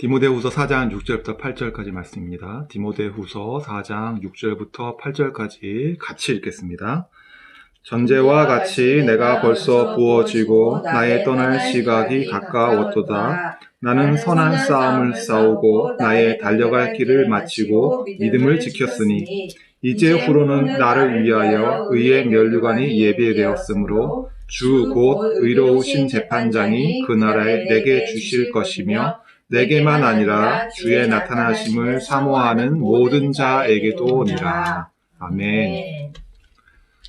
디모데후서 4장 6절부터 8절까지 말씀입니다. 디모데후서 4장 6절부터 8절까지 같이 읽겠습니다. 전제와 같이 내가 벌써 부어지고 나의 떠날 시각이 가까웠도다. 나는 선한 싸움을 싸우고 나의 달려갈 길을 마치고 믿음을 지켰으니 이제 후로는 나를 위하여 의의 면류관이 예비되었으므로 주 곧 의로우신 재판장이 그 나라에 내게 주실 것이며 내게만 아니라 주의 나타나심을 사모하는 모든 자에게도니라. 아멘.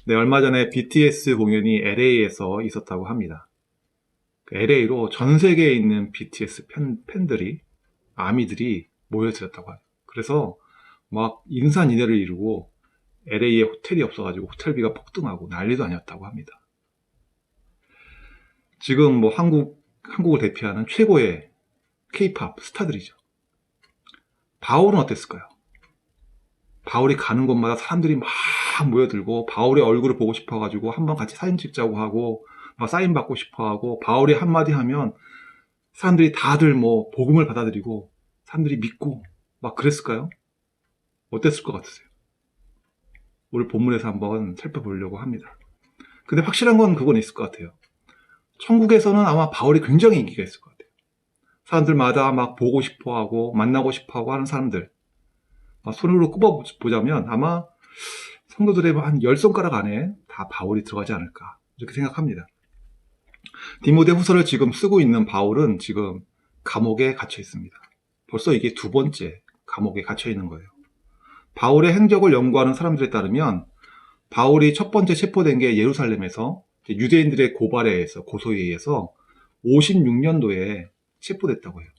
네, 얼마 전에 BTS 공연이 LA에서 있었다고 합니다. LA로 전 세계에 있는 BTS 팬들이, 아미들이 모여들었다고 하죠. 그래서 막 인산인해를 이루고 LA에 호텔이 없어가지고 호텔비가 폭등하고 난리도 아니었다고 합니다. 지금 뭐 한국을 대표하는 최고의 K-팝 스타들이죠. 바울은 어땠을까요? 바울이 가는 곳마다 사람들이 막 모여들고 바울의 얼굴을 보고 싶어가지고 한번 같이 사진 찍자고 하고 막 사인 받고 싶어하고 바울이 한마디 하면 사람들이 다들 뭐 복음을 받아들이고 사람들이 믿고 막 그랬을까요? 어땠을 것 같으세요? 오늘 본문에서 한번 살펴보려고 합니다. 근데 확실한 건 그건 있을 것 같아요. 천국에서는 아마 바울이 굉장히 인기가 있을 것 같아요. 사람들마다 막 보고 싶어하고 만나고 싶어하고 하는 사람들 손으로 꼽아보자면 아마 성도들의 한 10손가락 안에 다 바울이 들어가지 않을까 이렇게 생각합니다. 디모데 후서를 지금 쓰고 있는 바울은 지금 감옥에 갇혀 있습니다. 벌써 이게 두 번째 감옥에 갇혀 있는 거예요. 바울의 행적을 연구하는 사람들에 따르면 바울이 첫 번째 체포된 게 예루살렘에서 유대인들의 고발에 의해서 고소에 의해서 56년도에 체포됐다고 해요.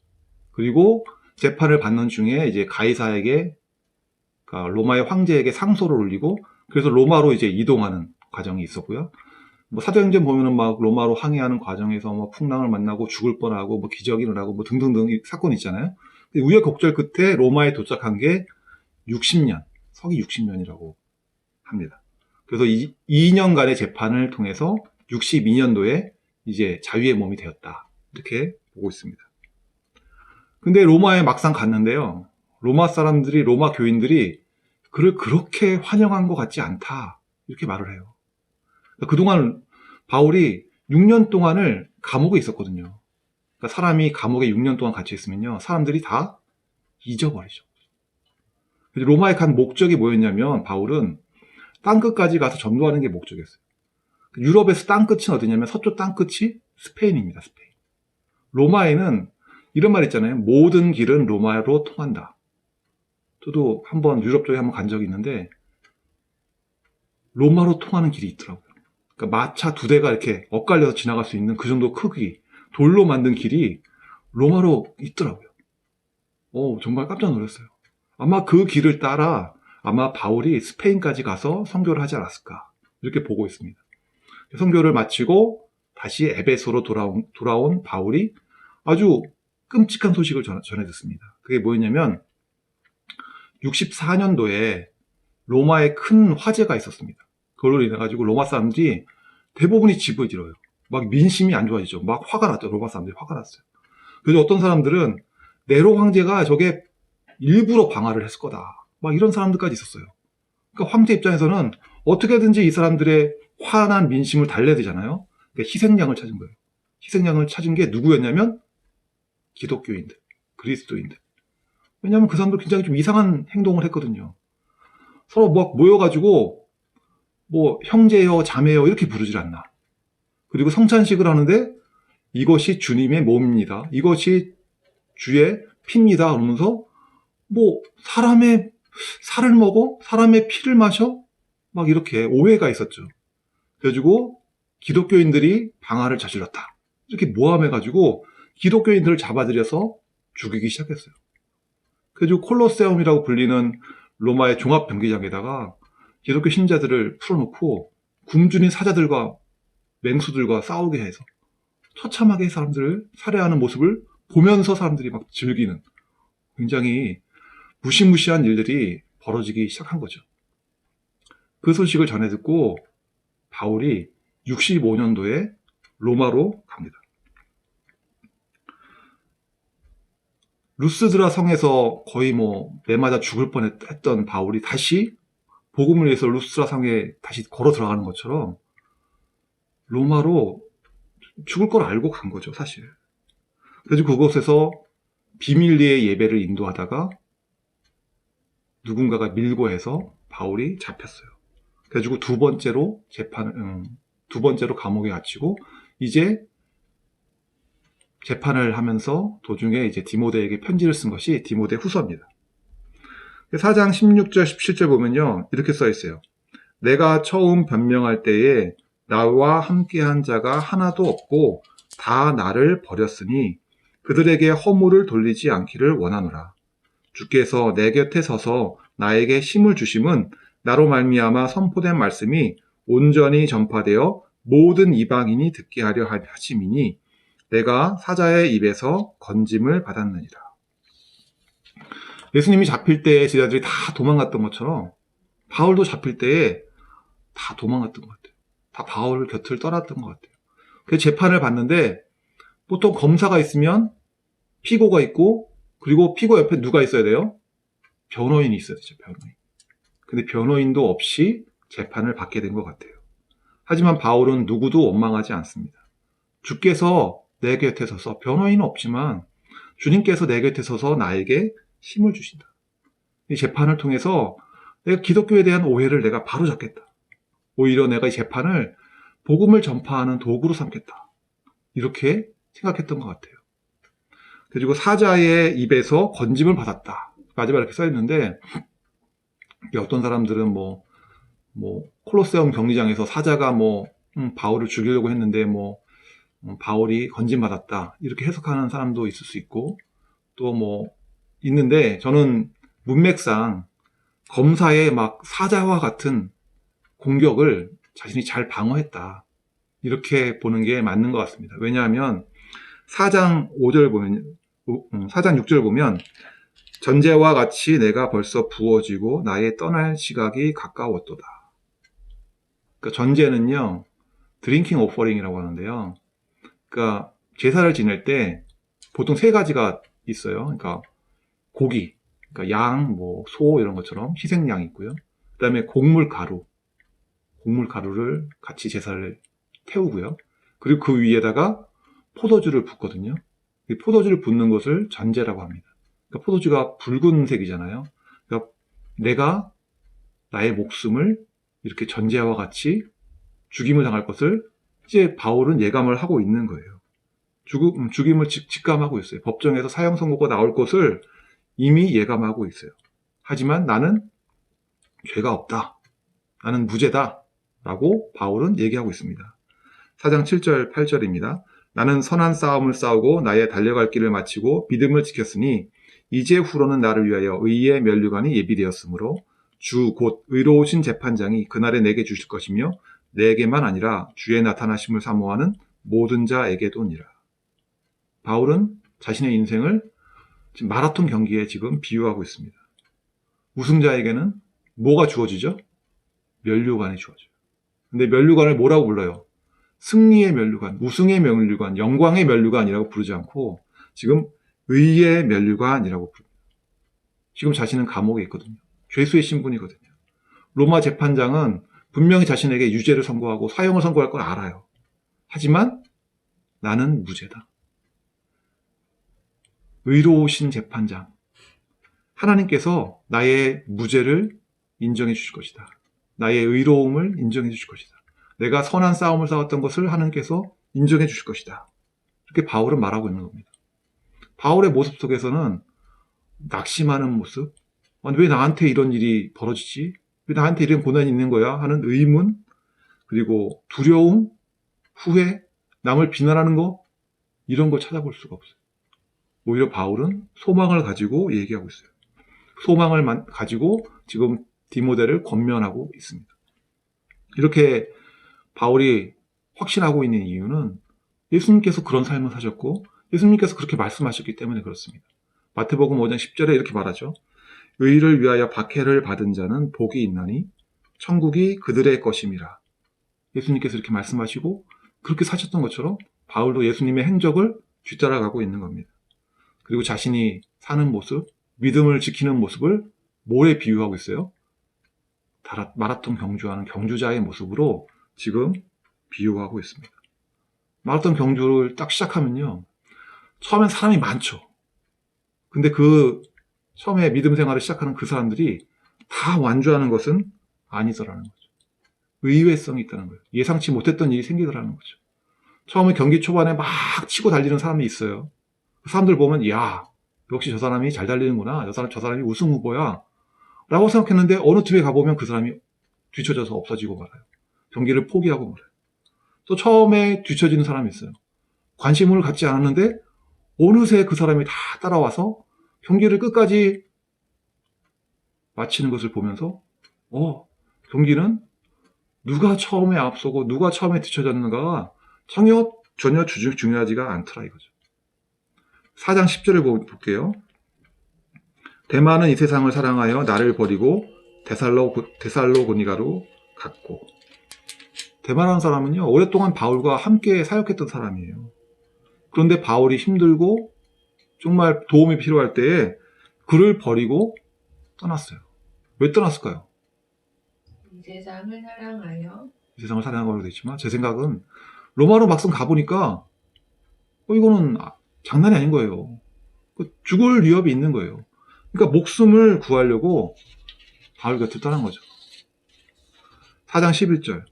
그리고 재판을 받는 중에 이제 가이사에게 그러니까 로마의 황제에게 상소를 올리고 그래서 로마로 이제 이동하는 과정이 있었고요. 뭐 사도행전 보면은 막 로마로 항해하는 과정에서 뭐 풍랑을 만나고 죽을 뻔하고 뭐 기적이 일어나고 뭐 등등등 사건이 있잖아요. 우여곡절 끝에 로마에 도착한 게 60년, 서기 60년이라고 합니다. 그래서 2년간의 재판을 통해서 62년도에 이제 자유의 몸이 되었다. 이렇게 보고 있습니다. 근데 로마에 막상 갔는데요. 로마 사람들이, 로마 교인들이 그를 그렇게 환영한 것 같지 않다. 이렇게 말을 해요. 그동안 바울이 6년 동안을 감옥에 있었거든요. 그러니까 사람이 감옥에 6년 동안 갇혀 있으면요. 사람들이 다 잊어버리죠. 로마에 간 목적이 뭐였냐면 바울은 땅끝까지 가서 전도하는 게 목적이었어요. 유럽에서 땅끝은 어디냐면 서쪽 땅끝이 스페인입니다. 스페인. 로마에는 이런 말 있잖아요. 모든 길은 로마로 통한다. 저도 한번 유럽 쪽에 한번 간 적이 있는데 로마로 통하는 길이 있더라고요. 그러니까 마차 2대가 이렇게 엇갈려서 지나갈 수 있는 그 정도 크기, 돌로 만든 길이 로마로 있더라고요. 정말 깜짝 놀랐어요. 아마 그 길을 따라 아마 바울이 스페인까지 가서 선교를 하지 않았을까 이렇게 보고 있습니다. 선교를 마치고 다시 에베소로 돌아온 바울이 아주 끔찍한 소식을 전해 듣습니다. 그게 뭐였냐면 64년도에 로마에 큰 화재가 있었습니다. 그걸로 인해 가지고 로마 사람들이 대부분이 집을 잃어요. 막 민심이 안 좋아지죠. 막 화가 났죠. 로마 사람들이 화가 났어요. 그래서 어떤 사람들은 네로 황제가 저게 일부러 방화를 했을 거다. 막 이런 사람들까지 있었어요. 그러니까 황제 입장에서는 어떻게든지 이 사람들의 화난 민심을 달래야 되잖아요. 그러니까 희생양을 찾은 거예요. 희생양을 찾은 게 누구였냐면 기독교인들, 그리스도인들. 왜냐하면 그 사람들 굉장히 좀 이상한 행동을 했거든요. 서로 막 모여가지고 뭐 형제여 자매여 이렇게 부르질 않나. 그리고 성찬식을 하는데 이것이 주님의 몸입니다. 이것이 주의 피입니다. 그러면서 뭐 사람의 살을 먹어? 사람의 피를 마셔? 막 이렇게 오해가 있었죠. 그래가지고 기독교인들이 방화를 저질렀다. 이렇게 모함해가지고 기독교인들을 잡아들여서 죽이기 시작했어요. 그래가지고 콜로세움이라고 불리는 로마의 종합 경기장에다가 기독교 신자들을 풀어놓고 굶주린 사자들과 맹수들과 싸우게 해서 처참하게 사람들을 살해하는 모습을 보면서 사람들이 막 즐기는 굉장히 무시무시한 일들이 벌어지기 시작한 거죠. 그 소식을 전해 듣고 바울이 65년도에 로마로 갑니다. 루스드라 성에서 거의 뭐 매맞아 죽을 뻔했던 바울이 다시 복음을 위해서 루스드라 성에 다시 걸어 들어가는 것처럼 로마로 죽을 걸 알고 간 거죠, 사실. 그래서 그곳에서 비밀리에 예배를 인도하다가 누군가가 밀고 해서 바울이 잡혔어요. 그래가지고 두 번째로 감옥에 갇히고 이제 재판을 하면서 도중에 이제 디모데에게 편지를 쓴 것이 디모데 후서입니다. 4장 16절, 17절 보면요, 이렇게 써 있어요. 내가 처음 변명할 때에 나와 함께한 자가 하나도 없고 다 나를 버렸으니 그들에게 허물을 돌리지 않기를 원하노라. 주께서 내 곁에 서서 나에게 힘을 주심은 나로 말미암아 선포된 말씀이 온전히 전파되어 모든 이방인이 듣게 하려 하심이니 내가 사자의 입에서 건짐을 받았느니라. 예수님이 잡힐 때 제자들이 다 도망갔던 것처럼 바울도 잡힐 때에 다 도망갔던 것 같아요. 다 바울 곁을 떠났던 것 같아요. 그래서 재판을 받는데 보통 검사가 있으면 피고가 있고 그리고 피고 옆에 누가 있어야 돼요? 변호인이 있어야 되죠, 변호인. 근데 변호인도 없이 재판을 받게 된 것 같아요. 하지만 바울은 누구도 원망하지 않습니다. 주께서 내 곁에 서서, 변호인은 없지만 주님께서 내 곁에 서서 나에게 힘을 주신다. 이 재판을 통해서 내가 기독교에 대한 오해를 내가 바로잡겠다. 오히려 내가 이 재판을 복음을 전파하는 도구로 삼겠다. 이렇게 생각했던 것 같아요. 그리고 사자의 입에서 건짐을 받았다. 마지막에 이렇게 써있는데, 어떤 사람들은 콜로세움 경기장에서 사자가 바울을 죽이려고 했는데, 바울이 건짐받았다. 이렇게 해석하는 사람도 있을 수 있고, 또 있는데, 저는 문맥상 검사의 사자와 같은 공격을 자신이 잘 방어했다. 이렇게 보는 게 맞는 것 같습니다. 왜냐하면 4장 6절 보면 전제와 같이 내가 벌써 부어지고 나의 떠날 시각이 가까웠도다. 그러니까 전제는요, 드링킹 오퍼링이라고 하는데요. 그러니까 제사를 지낼 때 보통 세 가지가 있어요. 그러니까 고기, 그러니까 양, 소 이런 것처럼 희생양이 있고요. 그 다음에 곡물가루를 같이 제사를 태우고요. 그리고 그 위에다가 포도주를 붓거든요. 이 포도주를 붓는 것을 전제라고 합니다. 그러니까 포도주가 붉은색이잖아요. 그러니까 내가 나의 목숨을 이렇게 전제와 같이 죽임을 당할 것을 이제 바울은 예감을 하고 있는 거예요. 죽임을 직감하고 있어요. 법정에서 사형 선고가 나올 것을 이미 예감하고 있어요. 하지만 나는 죄가 없다. 나는 무죄다. 라고 바울은 얘기하고 있습니다. 4장 7절, 8절입니다. 나는 선한 싸움을 싸우고 나의 달려갈 길을 마치고 믿음을 지켰으니 이제 후로는 나를 위하여 의의 면류관이 예비되었으므로 주 곧 의로우신 재판장이 그날에 내게 주실 것이며 내게만 아니라 주의 나타나심을 사모하는 모든 자에게도니라. 바울은 자신의 인생을 지금 마라톤 경기에 지금 비유하고 있습니다. 우승자에게는 뭐가 주어지죠? 면류관이 주어져요. 근데 면류관을 뭐라고 불러요? 승리의 면류관, 우승의 면류관, 영광의 면류관이라고 부르지 않고 지금 의의 면류관이라고 부릅니다. 지금 자신은 감옥에 있거든요. 죄수의 신분이거든요. 로마 재판장은 분명히 자신에게 유죄를 선고하고 사형을 선고할 걸 알아요. 하지만 나는 무죄다. 의로우신 재판장, 하나님께서 나의 무죄를 인정해 주실 것이다. 나의 의로움을 인정해 주실 것이다. 내가 선한 싸움을 싸웠던 것을 하나님께서 인정해 주실 것이다. 이렇게 바울은 말하고 있는 겁니다. 바울의 모습 속에서는 낙심하는 모습, 왜 나한테 이런 일이 벌어지지? 왜 나한테 이런 고난이 있는 거야? 하는 의문, 그리고 두려움, 후회, 남을 비난하는 거, 이런 걸 찾아볼 수가 없어요. 오히려 바울은 소망을 가지고 얘기하고 있어요. 소망을 가지고 지금 디모데를 권면하고 있습니다. 이렇게 바울이 확신하고 있는 이유는 예수님께서 그런 삶을 사셨고 예수님께서 그렇게 말씀하셨기 때문에 그렇습니다. 마태복음 5장 10절에 이렇게 말하죠. 의를 위하여 박해를 받은 자는 복이 있나니 천국이 그들의 것임이라. 예수님께서 이렇게 말씀하시고 그렇게 사셨던 것처럼 바울도 예수님의 행적을 뒤따라가고 있는 겁니다. 그리고 자신이 사는 모습, 믿음을 지키는 모습을 뭐에 비유하고 있어요? 마라톤 경주하는 경주자의 모습으로 지금 비유하고 있습니다. 마라톤 경주를 딱 시작하면요, 처음엔 사람이 많죠. 근데 처음에 믿음 생활을 시작하는 그 사람들이 다 완주하는 것은 아니더라는 거죠. 의외성이 있다는 거예요. 예상치 못했던 일이 생기더라는 거죠. 처음에 경기 초반에 막 치고 달리는 사람이 있어요. 그 사람들 보면, 야, 역시 저 사람이 잘 달리는구나. 저 사람이 우승 후보야. 라고 생각했는데 어느 팀에 가보면 그 사람이 뒤쳐져서 없어지고 말아요. 경기를 포기하고 말아요. 또 처음에 뒤처지는 사람이 있어요. 관심을 갖지 않았는데 어느새 그 사람이 다 따라와서 경기를 끝까지 마치는 것을 보면서 경기는 누가 처음에 앞서고 누가 처음에 뒤쳐졌는가가 전혀 중요하지가 않더라 이거죠. 4장 10절을 볼게요. 데마는 이 세상을 사랑하여 나를 버리고 데살로고니가로 갔고. 데마라는 사람은요, 오랫동안 바울과 함께 사역했던 사람이에요. 그런데 바울이 힘들고 정말 도움이 필요할 때에 그를 버리고 떠났어요. 왜 떠났을까요? 이 세상을 사랑하여. 이 세상을 사랑하고 되어 있지만 제 생각은 로마로 막상 가보니까 이거는 장난이 아닌 거예요. 죽을 위협이 있는 거예요. 그러니까 목숨을 구하려고 바울 곁을 떠난 거죠. 4장 11절.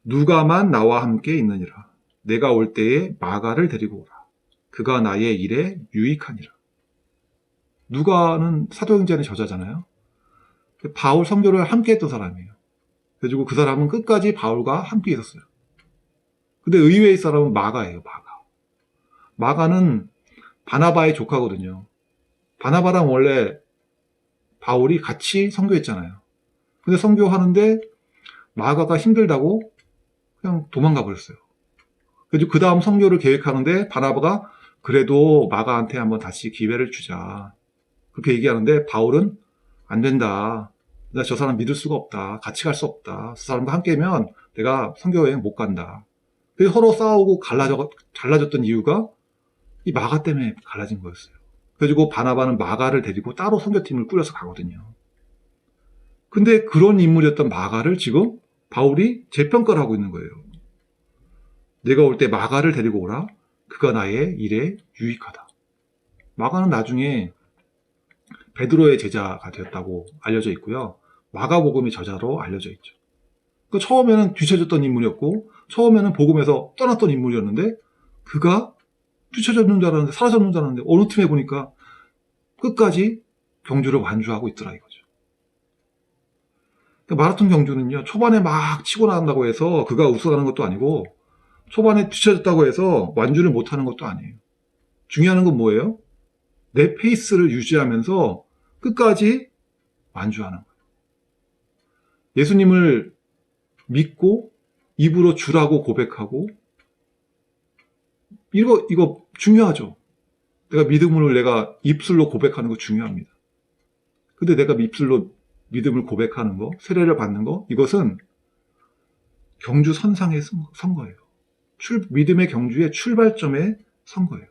누가만 나와 함께 있느니라. 내가 올 때에 마가를 데리고 오라. 그가 나의 일에 유익하니라. 누가는 사도행전의 저자잖아요. 바울 선교를 함께 했던 사람이에요. 그래가지고 그 사람은 끝까지 바울과 함께 있었어요. 근데 의외의 사람은 마가예요. 마가는 바나바의 조카거든요. 바나바랑 원래 바울이 같이 선교했잖아요. 근데 선교하는데 마가가 힘들다고 그냥 도망가 버렸어요. 그래서 그 다음 선교를 계획하는데 바나바가 그래도 마가한테 한번 다시 기회를 주자. 그렇게 얘기하는데 바울은 안 된다. 나 저 사람 믿을 수가 없다. 같이 갈 수 없다. 저 사람과 함께면 내가 선교 여행 못 간다. 그래서 서로 싸우고 갈라졌던 이유가 이 마가 때문에 갈라진 거였어요. 그래가지고 바나바는 마가를 데리고 따로 선교팀을 꾸려서 가거든요. 근데 그런 인물이었던 마가를 지금 바울이 재평가를 하고 있는 거예요. 내가 올 때 마가를 데리고 오라. 그가 나의 일에 유익하다. 마가는 나중에 베드로의 제자가 되었다고 알려져 있고요. 마가복음의 저자로 알려져 있죠. 그러니까 처음에는 뒤처졌던 인물이었고 처음에는 복음에서 떠났던 인물이었는데 그가 뒤처졌는 줄 알았는데 사라졌는 줄 알았는데 어느 틈에 보니까 끝까지 경주를 완주하고 있더라 이거죠. 그러니까 마라톤 경주는요. 초반에 막 치고 나간다고 해서 그가 우승하는 것도 아니고 초반에 뒤처졌다고 해서 완주를 못하는 것도 아니에요. 중요한 건 뭐예요? 내 페이스를 유지하면서 끝까지 완주하는 거예요. 예수님을 믿고 입으로 주라고 고백하고 이거 중요하죠. 내가 입술로 고백하는 거 중요합니다. 근데 내가 입술로 믿음을 고백하는 거, 세례를 받는 거, 이것은 경주 선상에 선 거예요. 믿음의 경주의 출발점에 선 거예요.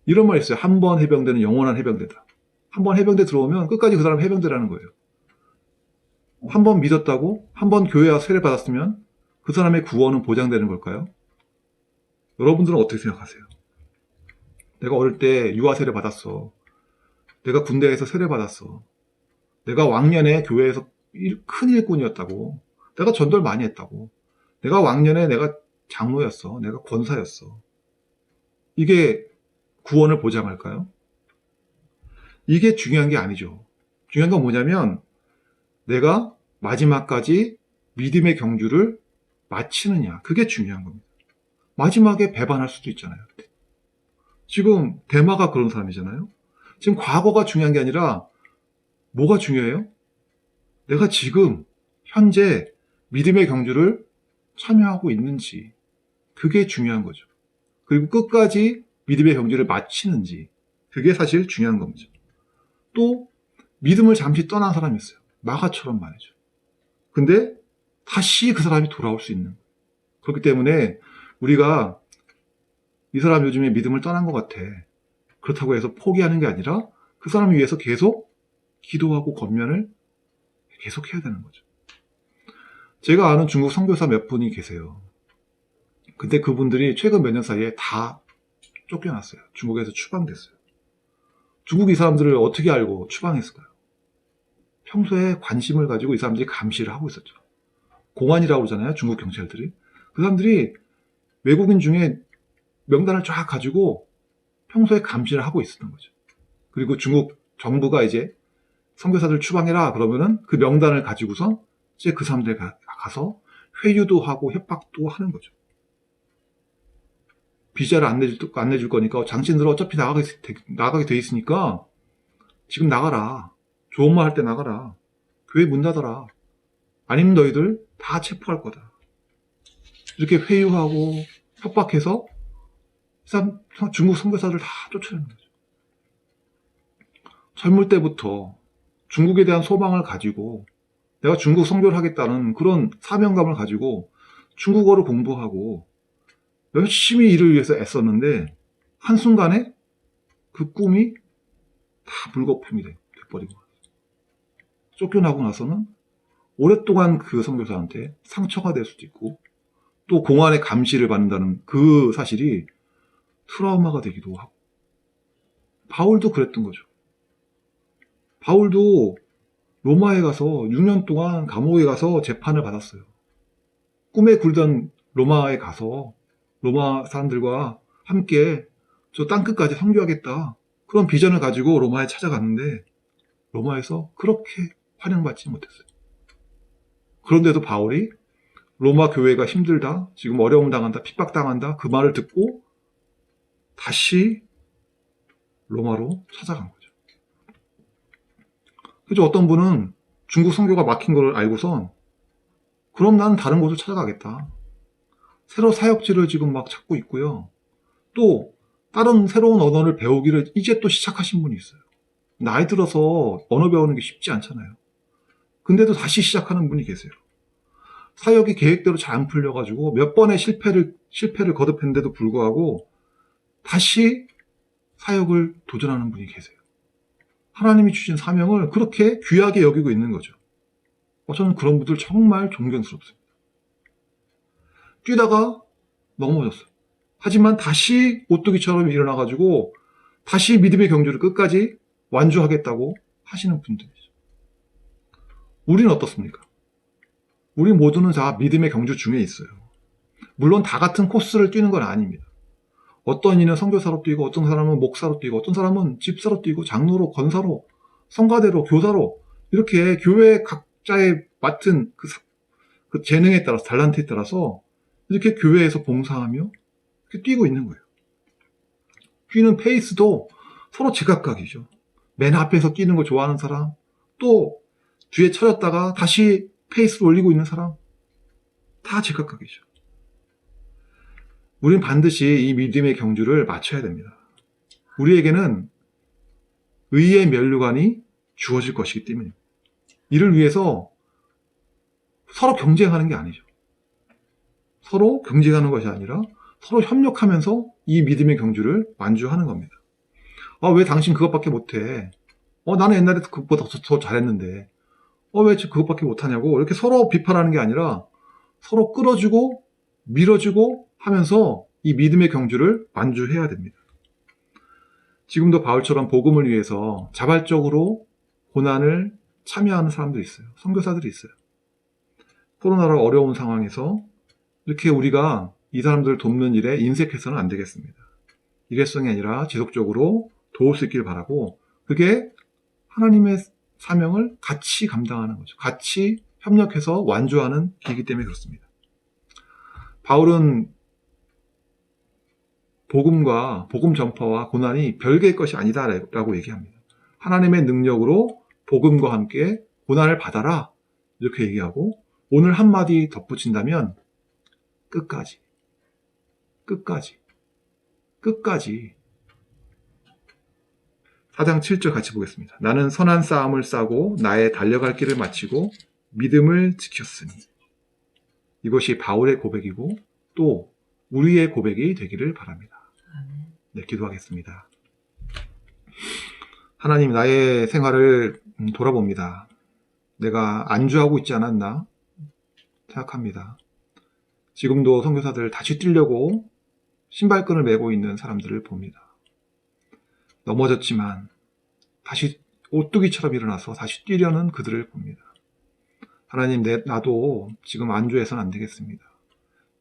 이런 말이 있어요. 한 번 해병대는 영원한 해병대다. 한 번 해병대 들어오면 끝까지 그 사람 해병대라는 거예요. 한 번 믿었다고, 한 번 교회 와서 세례 받았으면 그 사람의 구원은 보장되는 걸까요? 여러분들은 어떻게 생각하세요? 내가 어릴 때 유아 세례 받았어. 내가 군대에서 세례 받았어. 내가 왕년에 교회에서 큰 일꾼이었다고. 내가 전도를 많이 했다고. 내가 왕년에 내가 장로였어. 내가 권사였어. 이게 구원을 보장할까요? 이게 중요한 게 아니죠. 중요한 건 뭐냐면 내가 마지막까지 믿음의 경주를 마치느냐. 그게 중요한 겁니다. 마지막에 배반할 수도 있잖아요. 지금 데마가 그런 사람이잖아요. 지금 과거가 중요한 게 아니라 뭐가 중요해요? 내가 지금 현재 믿음의 경주를 참여하고 있는지 그게 중요한 거죠. 그리고 끝까지 믿음의 경주를 마치는지 그게 사실 중요한 겁니다. 또 믿음을 잠시 떠난 사람이 있어요. 마가처럼 말이죠. 근데 다시 그 사람이 돌아올 수 있는 거예요. 그렇기 때문에 우리가 이 사람 요즘에 믿음을 떠난 것 같아. 그렇다고 해서 포기하는 게 아니라 그 사람을 위해서 계속 기도하고 권면을 계속 해야 되는 거죠. 제가 아는 중국 선교사 몇 분이 계세요. 근데 그분들이 최근 몇 년 사이에 다 쫓겨났어요. 중국에서 추방됐어요. 중국이 이 사람들을 어떻게 알고 추방했을까요? 평소에 관심을 가지고 이 사람들이 감시를 하고 있었죠. 공안이라고 그러잖아요. 중국 경찰들이. 그 사람들이 외국인 중에 명단을 쫙 가지고 평소에 감시를 하고 있었던 거죠. 그리고 중국 정부가 이제 선교사들 추방해라 그러면은 그 명단을 가지고서 이제 그 사람들 가서 회유도 하고 협박도 하는 거죠. 비자를 안 내줄 거니까 당신들 어차피 나가게 돼 있으니까 지금 나가라. 좋은 말 할 때 나가라. 교회 문 닫아라. 아니면 너희들 다 체포할 거다. 이렇게 회유하고 협박해서 중국 선교사들 다 쫓아내는 거죠. 젊을 때부터 중국에 대한 소망을 가지고 내가 중국 선교를 하겠다는 그런 사명감을 가지고 중국어를 공부하고 열심히 일을 위해서 애썼는데 한순간에 그 꿈이 다 물거품이 돼버리고 쫓겨나고 나서는 오랫동안 그 선교사한테 상처가 될 수도 있고 또 공안의 감시를 받는다는 그 사실이 트라우마가 되기도 하고 바울도 그랬던 거죠. 바울도 로마에 가서 6년 동안 감옥에 가서 재판을 받았어요. 꿈에 굴던 로마에 가서 로마 사람들과 함께 저 땅끝까지 선교하겠다. 그런 비전을 가지고 로마에 찾아갔는데 로마에서 그렇게 환영받지 못했어요. 그런데도 바울이 로마 교회가 힘들다, 지금 어려움 당한다, 핍박당한다 그 말을 듣고 다시 로마로 찾아간 거죠. 그래서 어떤 분은 중국 선교가 막힌 걸 알고선 그럼 나는 다른 곳을 찾아가겠다. 새로 사역지를 지금 막 찾고 있고요. 또 다른 새로운 언어를 배우기를 이제 또 시작하신 분이 있어요. 나이 들어서 언어 배우는 게 쉽지 않잖아요. 근데도 다시 시작하는 분이 계세요. 사역이 계획대로 잘 안 풀려가지고 몇 번의 실패를 거듭했는데도 불구하고 다시 사역을 도전하는 분이 계세요. 하나님이 주신 사명을 그렇게 귀하게 여기고 있는 거죠. 저는 그런 분들 정말 존경스럽습니다. 뛰다가 넘어졌어요. 하지만 다시 오뚜기처럼 일어나가지고 다시 믿음의 경주를 끝까지 완주하겠다고 하시는 분들이죠. 우리는 어떻습니까? 우리 모두는 다 믿음의 경주 중에 있어요. 물론 다 같은 코스를 뛰는 건 아닙니다. 어떤 이는 선교사로 뛰고 어떤 사람은 목사로 뛰고 어떤 사람은 집사로 뛰고 장로로 권사로 성가대로 교사로 이렇게 교회 각자의 맡은 그 재능에 따라서 달란트에 따라서 이렇게 교회에서 봉사하며 이렇게 뛰고 있는 거예요. 뛰는 페이스도 서로 제각각이죠. 맨 앞에서 뛰는 거 좋아하는 사람, 또 뒤에 쳐졌다가 다시 페이스를 올리고 있는 사람, 다 제각각이죠. 우린 반드시 이 믿음의 경주를 맞춰야 됩니다. 우리에게는 의의 면류관이 주어질 것이기 때문입니다. 이를 위해서 서로 경쟁하는 게 아니죠. 서로 경쟁하는 것이 아니라 서로 협력하면서 이 믿음의 경주를 완주하는 겁니다. 왜 당신 그것밖에 못해? 나는 옛날에 그것보다 더 잘했는데 왜 그것밖에 못하냐고 이렇게 서로 비판하는 게 아니라 서로 끌어주고 밀어주고 하면서 이 믿음의 경주를 완주해야 됩니다. 지금도 바울처럼 복음을 위해서 자발적으로 고난을 참여하는 사람들이 있어요. 선교사들이 있어요. 코로나로 어려운 상황에서 이렇게 우리가 이 사람들을 돕는 일에 인색해서는 안 되겠습니다. 일회성이 아니라 지속적으로 도울 수 있길 바라고, 그게 하나님의 사명을 같이 감당하는 거죠. 같이 협력해서 완주하는 길이기 때문에 그렇습니다. 바울은 복음 전파와 고난이 별개의 것이 아니다라고 얘기합니다. 하나님의 능력으로 복음과 함께 고난을 받아라 이렇게 얘기하고, 오늘 한마디 덧붙인다면 끝까지 4장 7절 같이 보겠습니다. 나는 선한 싸움을 싸고 나의 달려갈 길을 마치고 믿음을 지켰으니. 이것이 바울의 고백이고 또 우리의 고백이 되기를 바랍니다. 네, 기도하겠습니다. 하나님, 나의 생활을 돌아봅니다. 내가 안주하고 있지 않았나 생각합니다. 지금도 선교사들 다시 뛰려고 신발끈을 메고 있는 사람들을 봅니다. 넘어졌지만 다시 오뚜기처럼 일어나서 다시 뛰려는 그들을 봅니다. 하나님, 나도 지금 안주해서는 안 되겠습니다.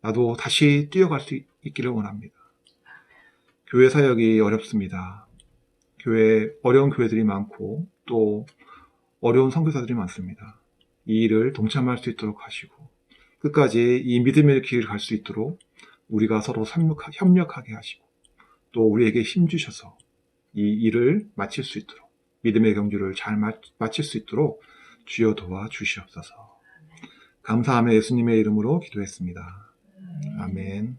나도 다시 뛰어갈 수 있기를 원합니다. 교회 사역이 어렵습니다. 어려운 교회들이 많고 또 어려운 선교사들이 많습니다. 이 일을 동참할 수 있도록 하시고 끝까지 이 믿음의 길을 갈 수 있도록 우리가 서로 협력하게 하시고 또 우리에게 힘 주셔서 이 일을 마칠 수 있도록 믿음의 경주를 잘 마칠 수 있도록 주여 도와주시옵소서. 감사하며 예수님의 이름으로 기도했습니다. 아멘.